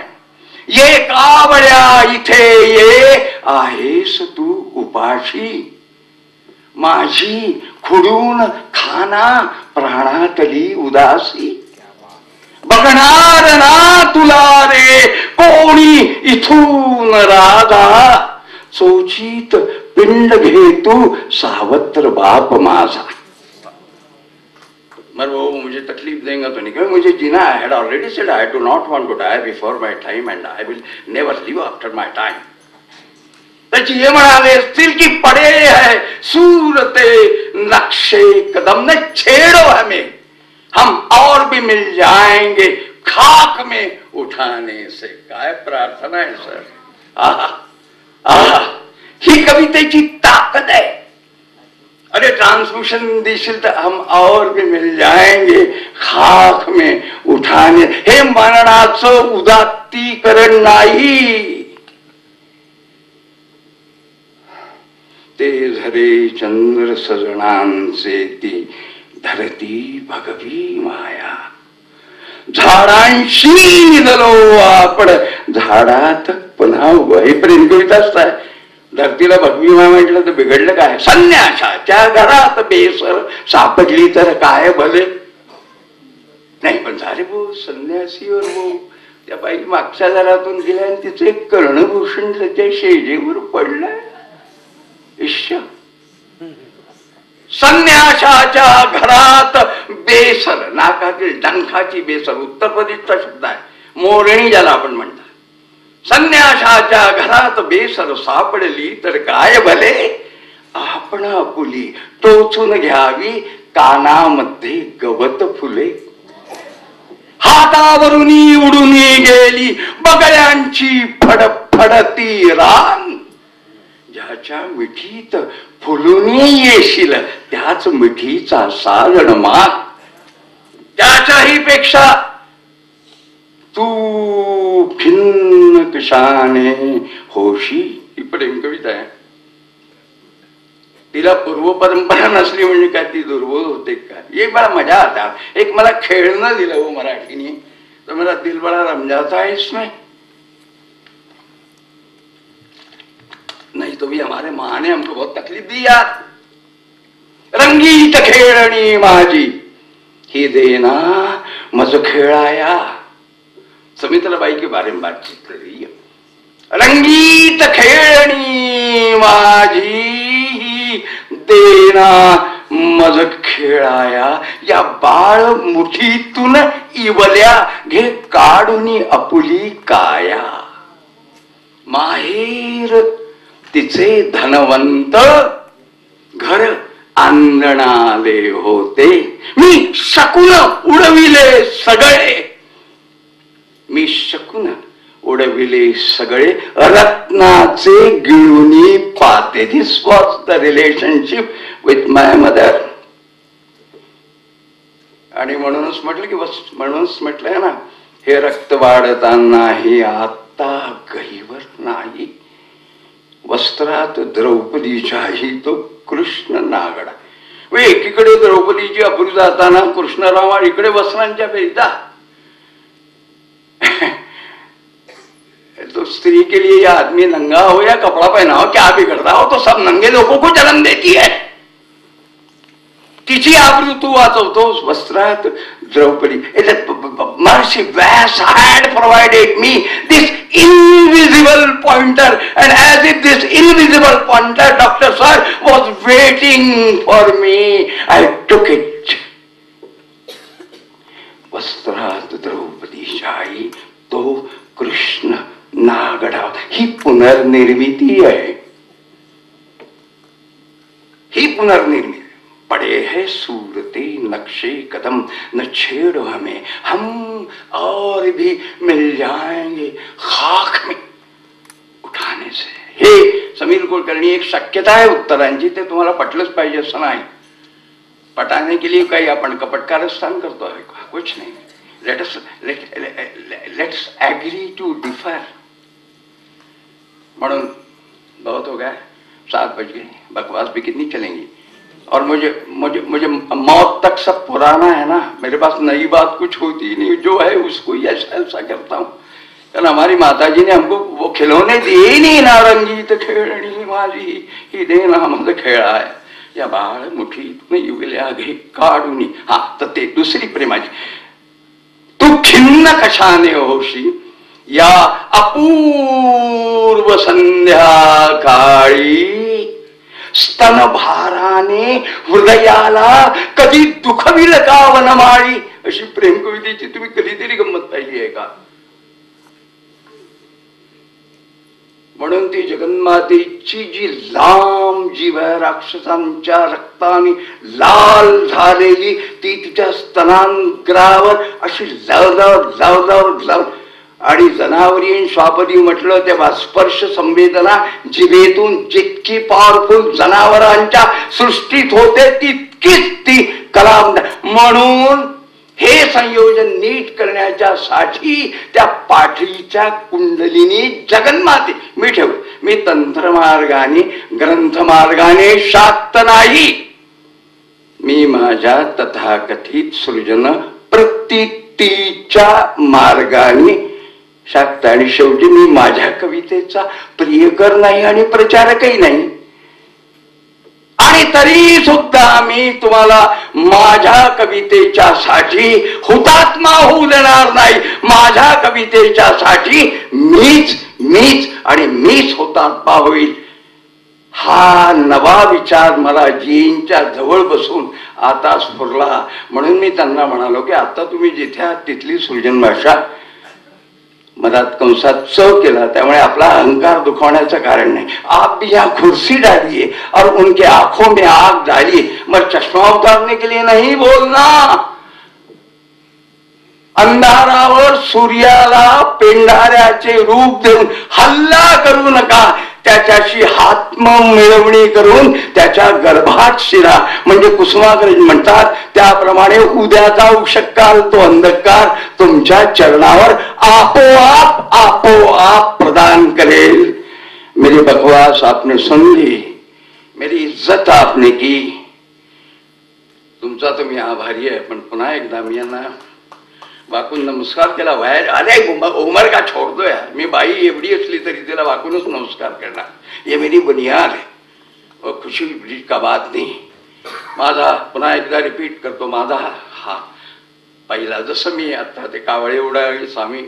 ये कावळ्या इथे ये, आहेस तू उपाशी, माझी खुडून खाना प्राणातली उदासी. बघणार ना तुला रे कोणी इथून राजा, चोचीत पिंड घे तू सावत्र बाप माझा. मगर वो मुझे तकलीफ देगा तो नहीं, क्योंकि मुझे जीना है. I had already said I do not want to die before my time and I will never live after my time. त्याची हे म्हणाले असतील की पडे है सूरते नक्शे कदम न छेड़ो हमें, हम और भी मिल जाएंगे खाक में उठाने से. काय प्रार्थना आहे सर. आहा आहा, ही कवितेची ताकद आहे. अरे ट्रांसमिशन देशील तर हम और भी मिल जाएंगे खाक में उठाने. हे मरणाचं उदात्तीकरण नाही. ते झरे चंद्र सजणांचे ती धरती भगवी माया. झाडांशी निधलो आपण झाडात पुन्हा उभं. हे प्रेम कविताच आहे. धरतीला भगवी माया म्हटलं तर बिघडलं काय? संन्यासाच्या घरात बेसर सापडली तर काय भले. नाही पण झाले भाऊ संन्यासीवर भाऊ. त्या बाई मागच्या घरातून गेल्या आणि तिचं एक कर्णभूषण त्याच्या शेजेवर पडलंय. ईश्वर संन्यासाच्या घरात बेसर, नाकातील डंखाची बेसर उत्तर प्रदेशचा शब्द आहे. मोरणी ज्याला आपण म्हणतात. संन्यासाच्या घरात बेसर सापडली तर काय भले, आपण आपुली टोचून घ्यावी कानामध्ये गवत फुले, हातावरूनी उडूनी गेली बगळ्यांची फडफडती रान. ज्याच्या मिठीत फुलूनी येशील त्याच मिठीचा साजण माग. त्याच्याही पेक्षा तू भिन्न कशाने होशी. ही प्रेम कविता आहे. तिला पूर्व परंपरा नसली म्हणजे काय ती दुर्बोध होते का. एक बड़ा मजा आता. एक मला खेळणं दिलं हो मराठीने, तर मेरा दिल बड़ा रम जाता है इसमें. नहीं तो भी हमारे माँ ने हमको बहुत तकलीफ दी यार. रंगीत खेळणी माझी ही देना मज खेळाया. समित्राबाई के बारे में बातचीत कर रही है. रंगीत खेळणी माझी देना मज खेळाया. या बाळ मुठीतून इवल्या घे काढून आपुली काया. माहेर तिचे धनवंत घर अंगणाले होते. मी शकून उडविले सगळे. मी शकून उडविले सगळे रत्नाचे गिळुनी पाते. This was the relationship with my mother. आणि म्हणूनच म्हटलं की बस, म्हणूनच म्हटलंय ना, हे रक्त वाढताना ही आता गहीवर नाही. वस्त्रात द्रौपदीच्याही तो कृष्ण नागडा. एकीकडे द्रौपदीची अब्रू जाताना कृष्णराव, इकडे वस्त्रांच्या बेदा. तो स्त्री के लिए या आदमी नंगा हो या कपड़ा पहना हो, क्या बिगड़ता हो, तो सब नंगे लोगों को जन्म देती है. तिची आबरू तू वाचवतोस. वस्त्रात Draupadi. Mercy Vyas had provided me this invisible pointer, and as if this invisible pointer, Dr. Sir, was waiting for me, I took it. वस्त्रात द्रौपदीशाही तो कृष्ण नागडा. ही पुनर्निर्मिती आहे. ही पुनर्निर्मिती. पड़े है सूरते नक्शे कदम न छेड़ो हमें, हम और भी मिल जाएंगे खाक में उठाने से. हे समीर कुलकर्णी, एक शक्यता आहे उत्तरांची, ते तुम्हाला पटलंच पाहिजे असं नाही. पटाने के लिए काही आपण कपटकारस्थान करतो आहे का? कुछ नहीं. Let's agree to differ. म्हणून बहुत हो गया, 7 बज गए, बकवास भी कितनी चलेंगी. और मुझे मुझे मुझे मौत तक सब पुराना है ना. मेरे पास नई बात कुछ होती नहीं. जो है उसको ही ऐसा ऐसा करता हूँ. कारण हमारी माताजी ने हमको वो खिलौने दिए ही नहीं ना. रंगीत खेळणी माझी ही देना मज खेळाय. या बाळ मुठीत इवल्या घे काढून. हा, तर ते दुसरी प्रेमाची. तू खिन्न कशाने होशी या अपूर्व संध्या काळी. स्तनभाराने हृदयाला कधी दुखविल का वनमाळी. अशी प्रेम कवितेची तुम्ही कधीतरी गंमत पाहिली आहे का? म्हणून ती जगन्मातेची जी लांब जीव आहे, राक्षसांच्या रक्ताने लाल झालेली, ती तिच्या स्तनांग्रावर अशी लव आणि जनावरी स्वापदी म्हटलं तेव्हा स्पर्श संवेदना जिभेतून जितकी पॉवरफुल जनावरांच्या सृष्टीत होते तितकीच ती कलाम. म्हणून हे संयोजन नीट करण्याच्यासाठी त्या पाठीच्या कुंडलिनी जगन्माते मी ठेव. मी तंत्रमार्गाने ग्रंथमार्गाने शाक्त नाही. मी माझ्या तथाकथित सृजन प्रतीच्या मार्गाने शाक्त. आणि शेवटी मी माझ्या कवितेचा प्रियकर नाही आणि प्रचारकही नाही. आणि तरी सुद्धा मी तुम्हाला माझ्या कवितेच्या साठी हुतात्मा होऊ देणार नाही. माझ्या कवितेच्या साठी मीच आणि मीच हुतात्मा होईल. हा नवा विचार मला जींच्या जवळ बसून आता स्फुरला. म्हणून मी त्यांना म्हणालो की आता तुम्ही जिथे आहात तिथली सृजन भाषा मधात कंसात च केला, त्यामुळे आपला अहंकार दुखवण्याचं कारण नाही. आप भी यहाँ कुर्सी डालिए और उनके आंखों में आग डालिए, मगर चश्मा उतारने के लिए नहीं बोलना. अंधारावर सूर्याला पेंढाऱ्याचे रूप देऊन हल्ला करू नका, त्याच्याशी हातम मिळवणी करून त्याच्या गर्भात शिरा. म्हणजे कुसुमाग्रज म्हणतात त्याप्रमाणे उद्याचा उशक्काल तो अंधकार तुमच्या चरणावर आपोआप आपोआप प्रदान करेल. मेरी बकवास आपने सुन ली, मेरी इज्जत आपने की, तुमचा तर मी आभारी आहे. पण पुन्हा एकदा मी यांना वाकून नमस्कार केला. बाहेर अरे उमर का छोड़ दो यार, मी बाई एवढी असली तरी तिला वाकूनच नमस्कार करणार, ये मेरी बुनियाद है और खुशी का बात नहीं. माझा पुन्हा एकदा रिपीट करतो, माझा हा पहिला, जसं मी आता ते कावळे उडाळी स्वामी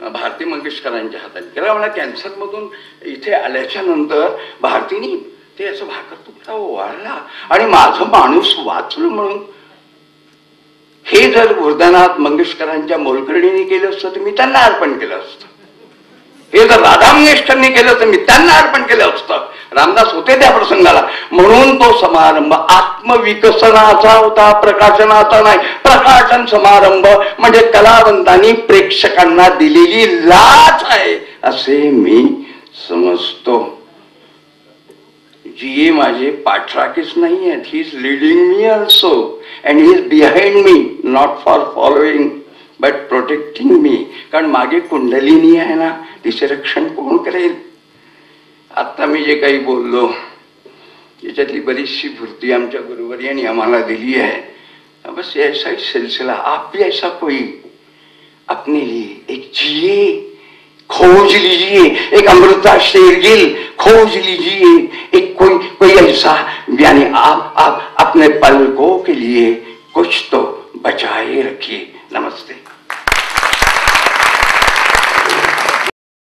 भारती मंगेशकरांच्या हातात केला. मला कॅन्सरमधून इथे आल्याच्या नंतर भारतीनी ते असं भाकर तुकडा ओवाळला आणि माझं माणूस वाचलं म्हणून. हे जर वृद्धनाथ मंगेशकरांच्या मोलकर्णीने केलं असतं तर मी त्यांना अर्पण केलं असतं. हे जर राधा मंगेशकरने केलं तर मी त्यांना अर्पण केलं असतं. रामदास होते त्या प्रसंगाला. म्हणून तो समारंभ आत्मविकसनाचा होता, प्रकाशनाचा नाही. प्रकाशन समारंभ म्हणजे कलावंतांनी प्रेक्षकांना दिलेली लाच आहे असे मी समजतो. जी माझे पाठराखीच नाही आहेत, he is leading me also and he is behind me, not for following but protecting मी. कारण मागे कुंडलिनी आहे ना, तिचे रक्षण कोण करेल. आता मी जे काही बोललो याच्यातली बरीचशी भूर्ती आमच्या गुरुवर्यांनी आम्हाला दिली आहे. बस ऐसा ही सिलसिला, आप भी ऐसा कोई अपने लिए एक जिए, खोज लीजिए, एक अमृता शेरगिल खोज लीजिए, एक कोई ऐसा, यानी आप अपने पलकों के लिए कुछ तो बचाए रखिए.